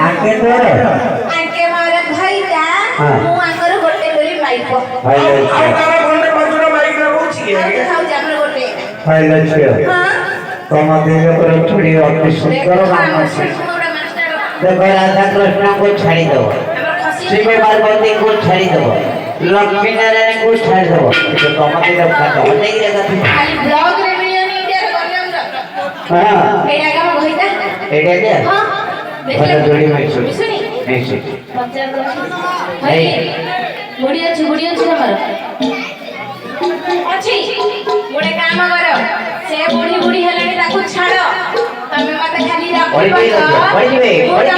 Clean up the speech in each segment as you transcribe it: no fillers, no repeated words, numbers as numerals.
आके तोर आके मारे भाईटा मु आकर गोटे करी माइक भाई ଆଉ ତାର ଘଣ୍ଟେ ପାଞ୍ଚଟା ମାଇକ୍ ଲଗାଉଛି କି खाऊ जामर गोटे भाई लक्ष्य हां तम दिल पर छुड़ी अति सुंदर गाना मास्टर देखो राधा कृष्ण को छाड़ी दो शिव पार्वती को छाड़ी दो लक्ष्मी नारायण को छाड़ी दो तो तम दिल खातो नहीं जगह थी खाली ब्लॉग रे मिलियन इंडिया रे करले हां एडा का भईटा एडा दे हां भले जोड़ी में सुनी सुनी नहीं सुनी पंचायत भाई बुढ़िया छु हमर अछि गोटे काम करो से बुढ़ी बुढ़ी हेलानी ताकू छाड़ो तमे मते खाली रखो ओई जीवे बड़ा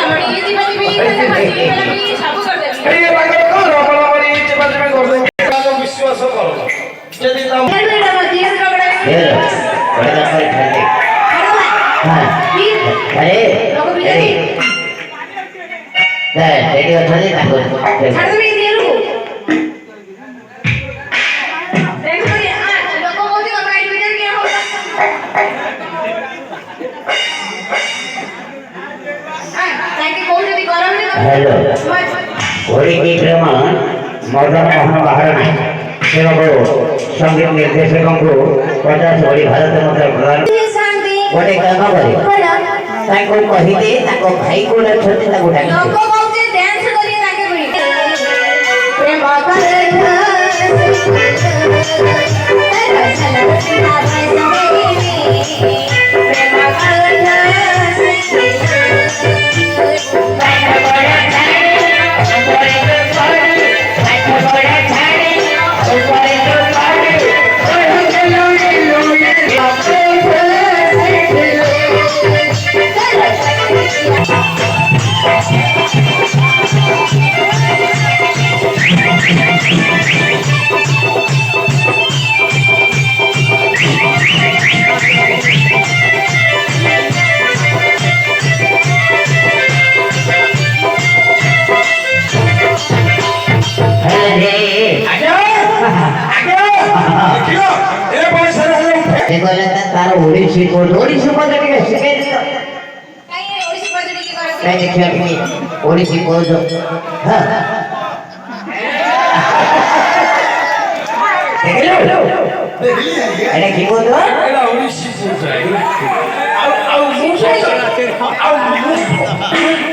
बड़ी जीवन भी सब कर देबी ଏଇ ବାଗରେ କର ଆପଣ କରି ଯିବା ଯିବି କରିଦେବି ତାକୁ ବିଶ୍ୱାସ କର ଯଦି ତମ बेटा मत ये झगड़ा ये बड़े का कोई ठंडे हां अरे अरे दे रेडी हो चले ना छाड़ दे दिए लोग देखो ये लोगों को भी प्राइस मीटर क्या होगा ताकि कोई यदि गरम नहीं हेलो ओडी की ड्रामा मदन मोहन बाहर नहीं से को संगीत निर्देशक को 50 बड़ी भारत माता प्रदान शांति ओडे काम करे ताको कहि दे ताको भाई को छोटे ताको डाक लोगों को जे डांस करिए ताके भी प्रेम कर देखो लगता तार ओडिसी को लगे सिखाई दे काई ओडिसी बजड़ी की करे काय देखिया कि ओडिसी को जो हां देख लो अरे की बोल दो ଏଇଟା ଓଡ଼ିଶୀ ଆଉ ମୁଁ